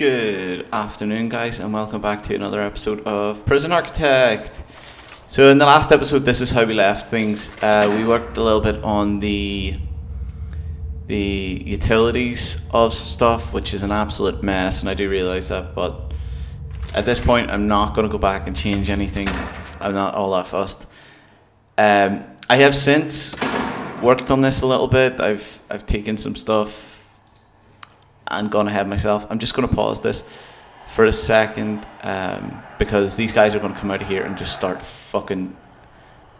Good afternoon, guys, and welcome back to another episode of Prison Architect. So, in the last episode, this is how we left things. We worked a little bit on the utilities of stuff, which is an absolute mess, and I do realize that. But at this point, I'm not going to go back and change anything. I'm not all that fussed. I have since worked on this a little bit. I've taken some stuff and gone ahead myself. I'm just going to pause this for a second because these guys are going to come out of here and just start fucking...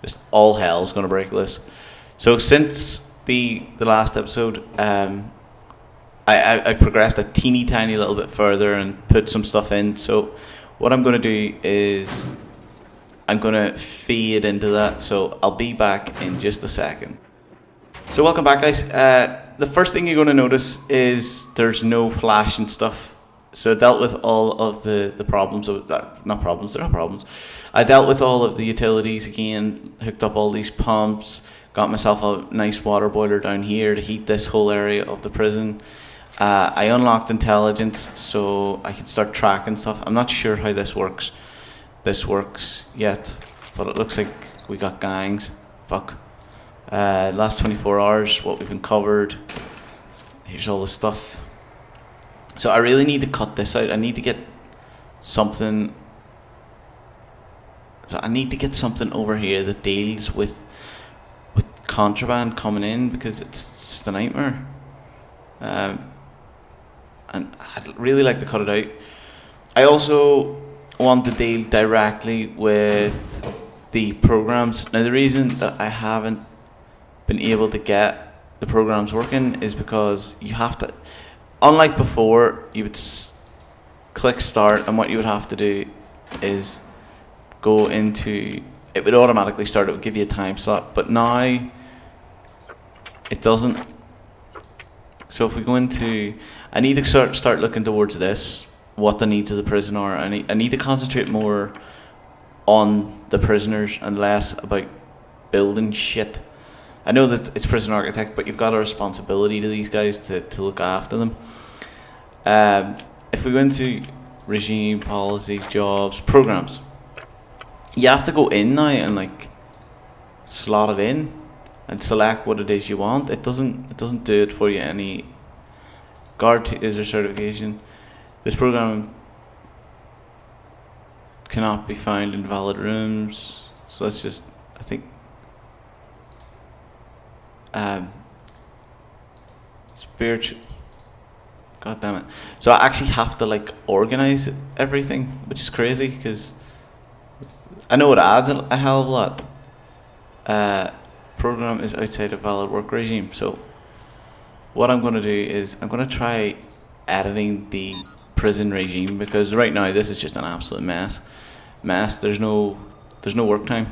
Just all hell's going to break loose. So since the last episode, I progressed a teeny tiny little bit further and put some stuff in. So what I'm going to do is I'm going to fade into that. So I'll be back in just a second. So welcome back, guys. The first thing you're going to notice is there's no flash and stuff. So I dealt with all of the problems of that. Not problems, they're not problems. I dealt with all of the utilities again, hooked up all these pumps, got myself a nice water boiler down here to heat this whole area of the prison. I unlocked intelligence so I can start tracking stuff. I'm not sure how this works yet, but it looks like we got gangs. Fuck. Last 24 hours, what we've uncovered. Here's all the stuff. So I really need to cut this out. I need to get something. So I need to get something over here that deals with contraband coming in, because it's just a nightmare. And I'd really like to cut it out. I also want to deal directly with the programs. Now the reason that I haven't been able to get the programs working is because you have to, unlike before, you would click start, and what you would have to do is go into, it would automatically start, it would give you a time slot, but now it doesn't. So if we go into, I need to start looking towards this, what the needs of the prison are. I need to concentrate more on the prisoners and less about building shit. I know that it's Prison Architect, but you've got a responsibility to these guys to look after them. If we go into regime, policies, jobs, programs, you have to go in now and like slot it in and select what it is you want. It doesn't do it for you any. Guard is there certification. This program cannot be found in valid rooms. So let's just, I think, spiritual. God damn it! So I actually have to like organize everything, which is crazy because I know it adds a hell of a lot. Program is outside of valid work regime. So what I'm going to do is I'm going to try editing the prison regime, because right now this is just an absolute mess. There's no work time.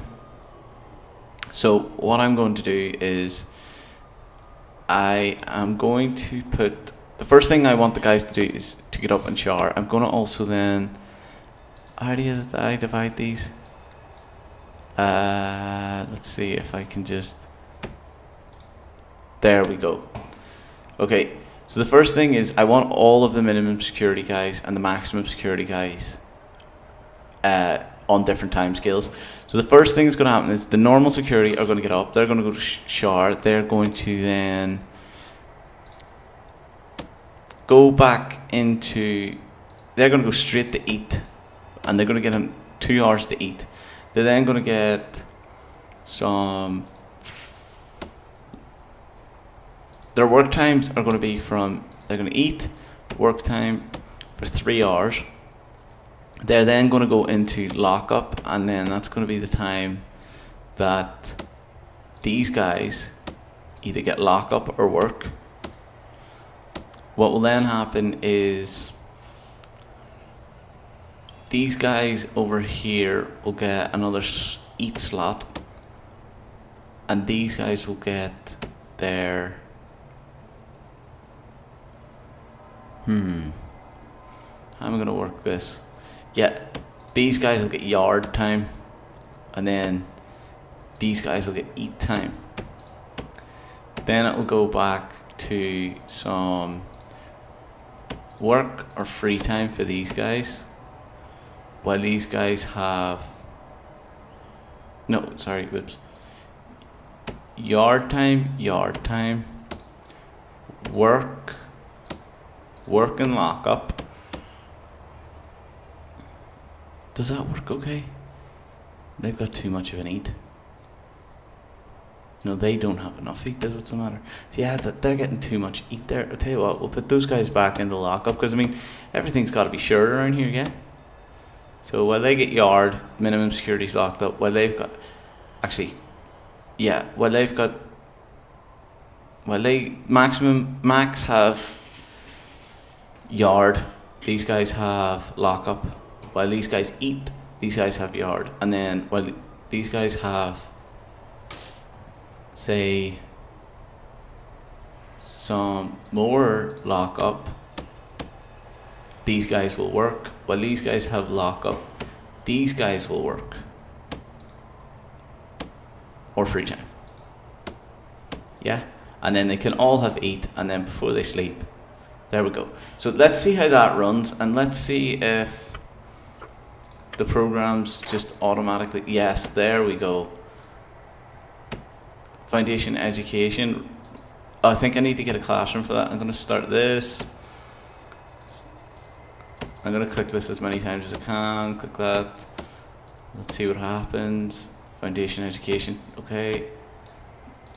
So what I'm going to do is I am going to put, the first thing I want the guys to do is to get up and shower. I'm going to also then, how do I divide these? Let's see if I can just, there we go. Okay, so the first thing is I want all of the minimum security guys and the maximum security guys on different time scales. So the first thing that's going to happen is the normal security are going to get up, they're going to go to shower, they're going to then go back into, they're going to go straight to eat, and they're going to get 2 hours to eat. They're then going to get some, their work times are going to be from, they're going to eat, work time for 3 hours. They're then going to go into lockup, and then that's going to be the time that these guys either get lockup or work. What will then happen is these guys over here will get another eat slot, and these guys will get their how am I going to work this? Yeah, these guys will get yard time, and then these guys will get eat time. Then it will go back to some work or free time for these guys, while these guys have no, sorry, whoops. Yard time, work and lock up. Does that work okay? They've got too much of an eat. No, they don't have enough eat, that's what's the matter. Yeah, they're getting too much eat there. I'll tell you what, we'll put those guys back in the lockup, because I mean, everything's got to be shared around here, yeah? So while they get yard, minimum security's locked up, while they've got, actually, yeah, while they max have yard, these guys have lockup. While these guys eat, these guys have yard. And then while these guys have, say, some more lockup, these guys will work. While these guys have lockup, these guys will work. Or free time. Yeah? And then they can all have eat, and then before they sleep. There we go. So let's see how that runs, and let's see if the program's just automatically, yes, there we go. Foundation education. I think I need to get a classroom for that. I'm going to start this. I'm going to click this as many times as I can. Click that. Let's see what happens. Foundation education. Okay.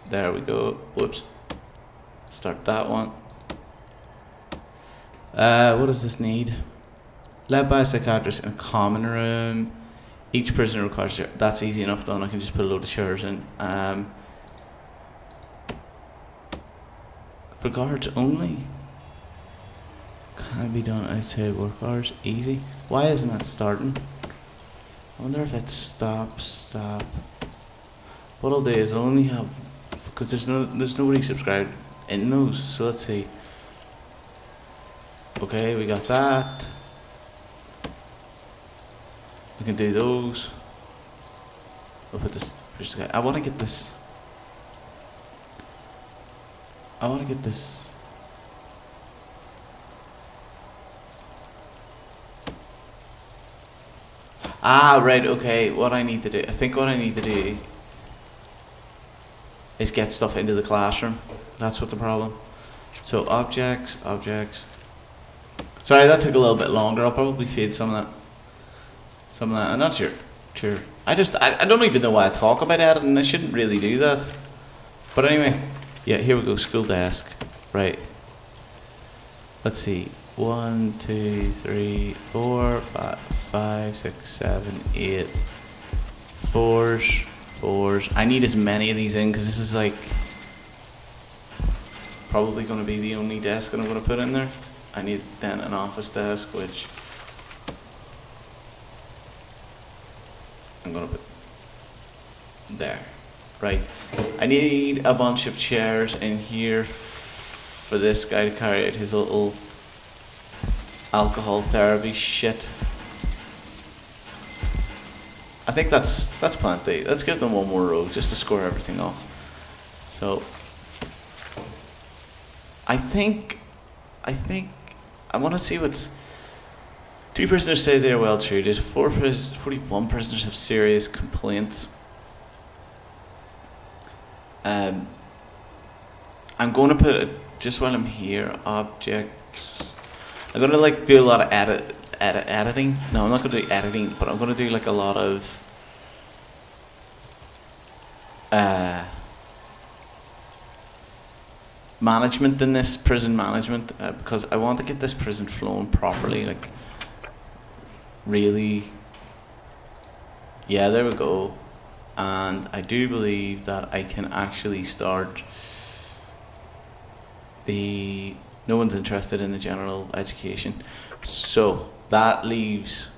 There we go. Whoops. Start that one. What does this need? Led by a psychiatrist in a common room. Each prisoner requires chair. That's easy enough done. I can just put a load of chairs in. For guards only. Can be done outside work hours. Easy. Why isn't that starting? I wonder if it's stop. What I'll do is I'll only have, because there's nobody subscribed in those. So let's see. Okay, we got that. We can do those. We'll put this. I want to get this. Ah, right, okay. What I need to do is get stuff into the classroom. That's what's the problem. So objects. Sorry, that took a little bit longer. I'll probably fade some of that. I'm not sure. I don't even know why I talk about editing. I shouldn't really do that. But anyway, yeah, here we go. School desk. Right. Let's see. 1, 2, 3, 4, 5, 6, 7, 8. Fours. I need as many of these in because this is like probably going to be the only desk that I'm going to put in there. I need then an office desk, which I'm going to put there. Right. I need a bunch of chairs in here for this guy to carry out his little alcohol therapy shit. I think that's plenty. Let's give them one more row just to score everything off. So I think I want to see what's. 2 prisoners say they are well treated. 41 prisoners have serious complaints. I'm going to put just while I'm here, objects. I'm going to like do a lot of editing. No, I'm not going to do editing, but I'm going to do like a lot of management in this, prison management, because I want to get this prison flowing properly, like really. Yeah, there we go. And I do believe that I can actually start no one's interested in the general education. So that leaves,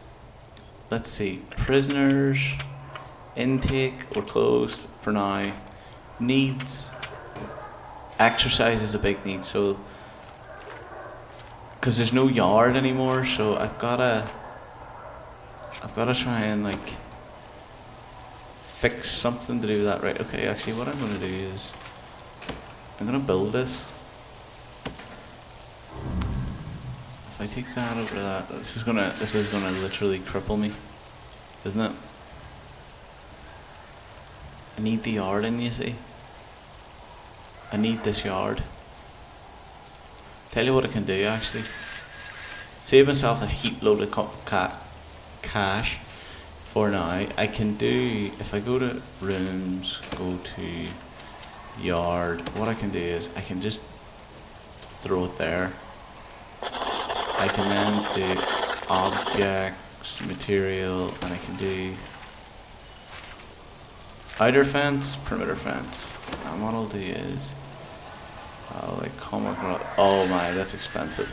let's see, prisoners, intake, we're closed for now. Needs, exercise is a big need, so, because there's no yard anymore, so I've gotta try and like fix something to do with that. Right, okay, actually what I'm gonna do is I'm gonna build this. if I take that over that, this is gonna literally cripple me, isn't it? I need the yard in, you see. I need this yard. Tell you what I can do actually. Save myself a heap load of cash for now. I can do, if I go to rooms, go to yard, what I can do is I can just throw it there. I can then do objects, material, and I can do outer fence, perimeter fence. And what I'll do is I'll like come across. Oh my, that's expensive.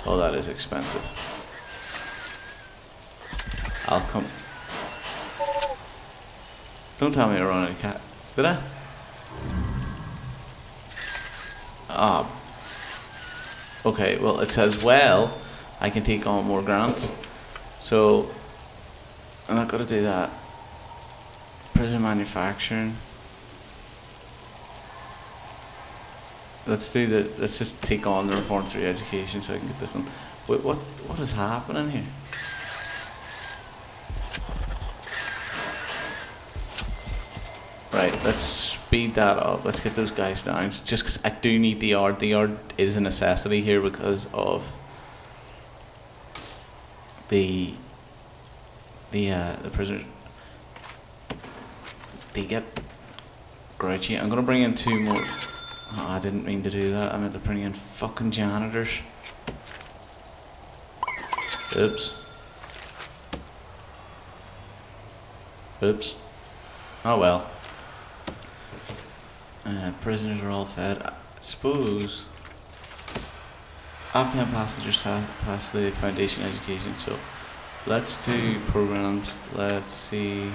Oh, that is expensive. I'll come. Don't tell me I run out of cat. Did I? Ah. Okay, well it says, well, I can take on more grants. So, I'm not gonna do that. Prison manufacturing. Let's just take on the Reform 3 education so I can get this done. Wait, what is happening here? Right, let's speed that up. Let's get those guys down. It's just because I do need the yard. The yard is a necessity here because of the prisoners. They get grouchy. I'm gonna bring in 2 more. Oh, I didn't mean to do that. I meant to bring in fucking janitors. Oops. Oops. Oh well. Prisoners are all fed. I suppose after 10 passengers pass the foundation education. So let's do programs. Let's see.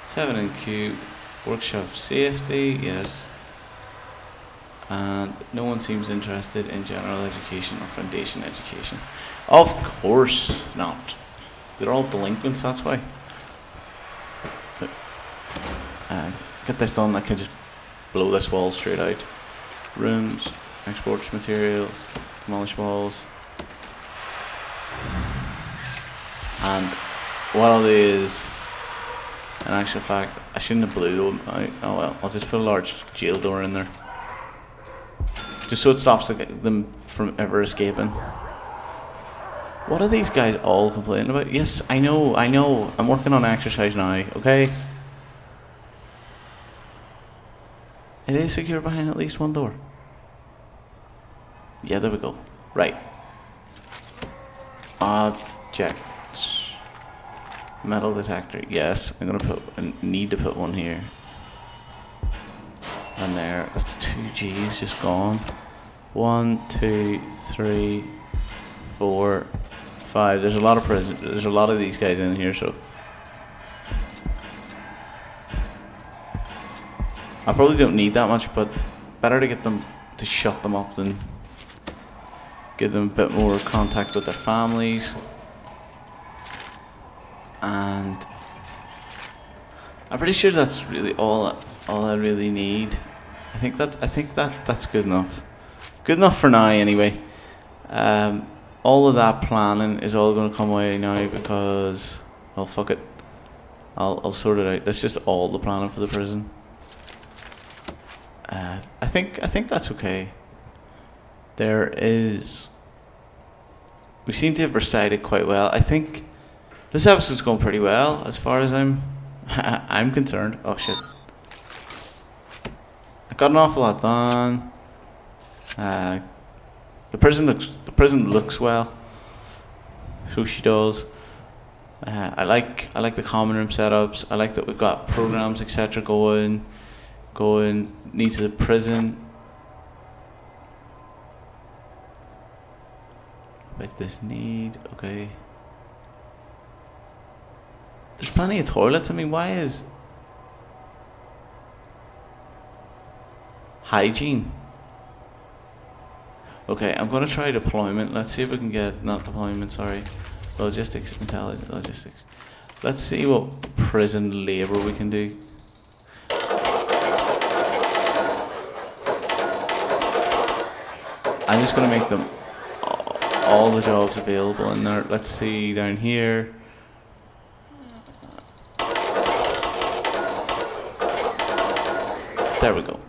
7 and Q. Workshop safety. Yes. And no one seems interested in general education or foundation education. Of course not. They're all delinquents, that's why. Get this done, I can just blow this wall straight out. Rooms, exports materials, demolish walls. And what I'll do is, in actual fact, I shouldn't have blew them out. Oh well, I'll just put a large jail door in there. Just so it stops them from ever escaping. What are these guys all complaining about? Yes, I know. I'm working on exercise now, okay? It is secure behind at least one door. Yeah, there we go. Right. Objects. Metal detector. Yes, I'm gonna need to put one here. And there. That's 2 G's just gone. 1, 2, 3, 4, 5. There's a lot of there's a lot of these guys in here, so I probably don't need that much, but better to get them to shut them up than give them a bit more contact with their families. And I'm pretty sure that's really all I really need. I think that's good enough. Good enough for now, anyway. All of that planning is all going to come away now because, well, fuck it. I'll sort it out. That's just all the planning for the prison. I think that's okay. We seem to have recited quite well. I think this episode's going pretty well as far as I'm concerned. Oh shit. I got an awful lot done. The prison looks well. So she does. I like the common room setups. I like that we've got programs, etc. going. Needs of the prison. With this need, okay. There's plenty of toilets. I mean, why is hygiene? Okay, I'm gonna try deployment. Let's see if we can get, not deployment, sorry. Logistics, intelligent logistics. Let's see what prison labor we can do. I'm just gonna make them all the jobs available in there. Let's see down here. There we go.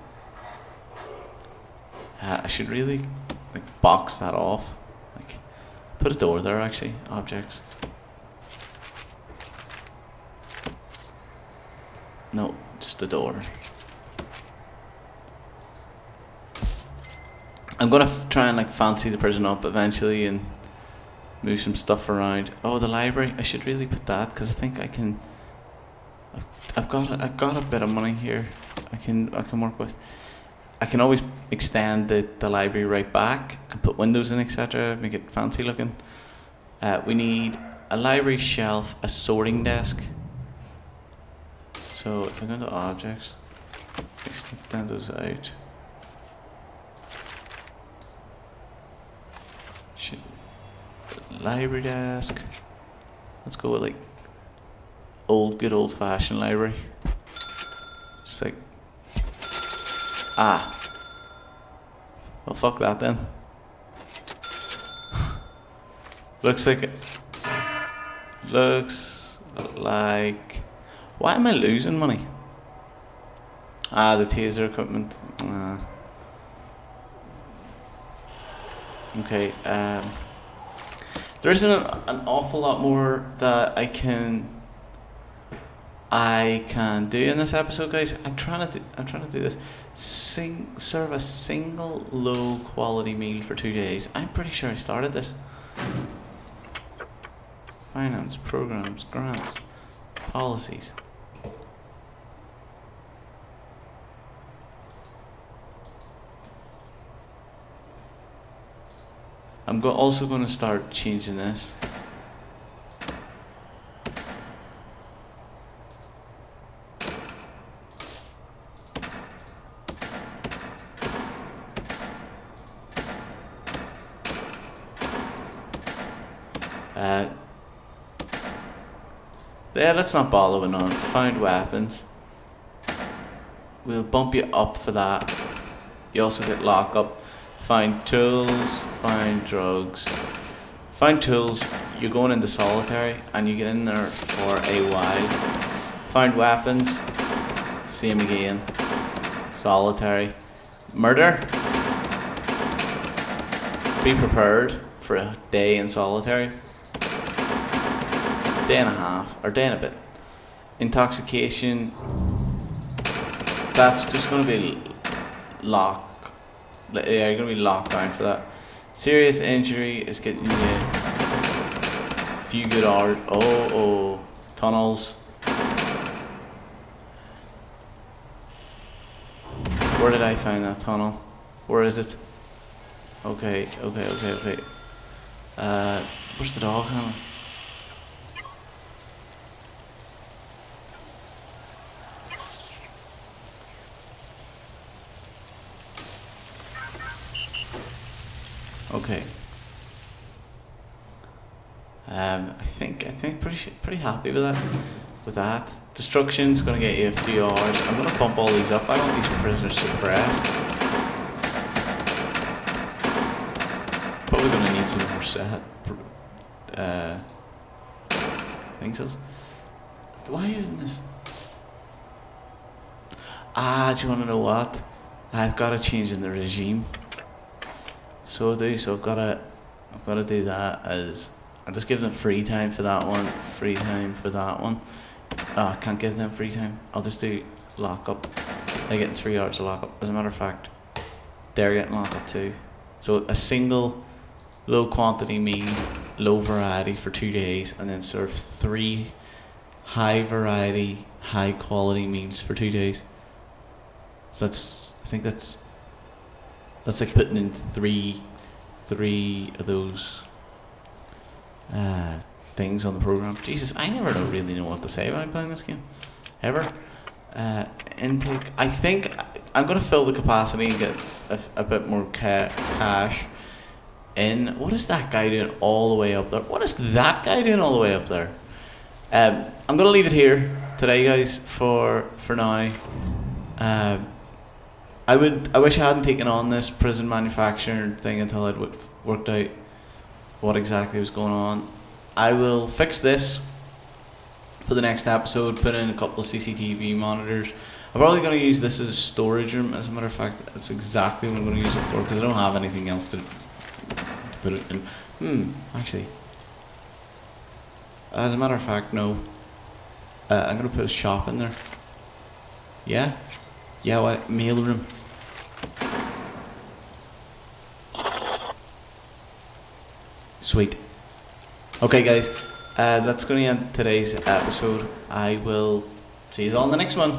I should really like box that off. Like put a door there actually. Objects. No, just a door. I'm gonna try and like fancy the prison up eventually and move some stuff around. Oh, the library. I should really put that because I think I can. I've got a bit of money here. I can work with. I can always extend the library right back and put windows in, etc. Make it fancy looking. We need a library shelf, a sorting desk. So if I go into objects, extend those out. Library desk. Let's go with like good old fashioned library. Just like well, fuck that then. Looks like why am I losing money? The taser equipment. Okay, there isn't an awful lot more that I can do in this episode, guys. I'm trying to do this. Serve a single low quality meal for 2 days. I'm pretty sure I started this. Finance, programs, grants, policies. I'm also going to start changing this. Yeah, let's not bother with none. Found weapons. We'll bump you up for that. You also get lockup. Find tools, find drugs. Find tools, you're going into solitary and you get in there for a while. Find weapons, same again. Solitary. Murder. Be prepared for a day in solitary. Day and a half, or day and a bit. Intoxication, that's just going to be locked. Yeah, you're going to be locked down for that. Serious injury is getting you a few good hours. Oh, tunnels. Where did I find that tunnel? Where is it? Okay. Where's the dog handler? Okay. I think pretty happy with that. Destruction's gonna get you a few hours. I'm gonna pump all these up. I want these prisoners suppressed. Probably gonna need some more set. Things else. Why isn't this? Do you wanna know what? I've got to change in the regime. So I've gotta do that as I'll just give them free time for that one, free time for that one. I can't give them free time. I'll just do lockup. They're getting 3 hours of lockup. As a matter of fact, they're getting lockup too. So a single low quantity meal, low variety for 2 days, and then serve 3 high variety, high quality meals for 2 days. So I think that's like putting in three of those things on the program. Jesus, I never really know what to say when I'm playing this game, ever. Intake. I think I'm gonna fill the capacity and get a bit more cash in. What is that guy doing all the way up there? I'm gonna leave it here today, guys. For now. I wish I hadn't taken on this prison manufacturing thing until I'd worked out what exactly was going on. I will fix this for the next episode, put in a couple of CCTV monitors. I'm probably going to use this as a storage room. As a matter of fact, that's exactly what I'm going to use it for, because I don't have anything else to put it in. Actually, as a matter of fact, no. I'm going to put a shop in there. Yeah? Yeah, what? Mail room. Sweet. Okay, guys. That's going to end today's episode. I will see you all in the next one.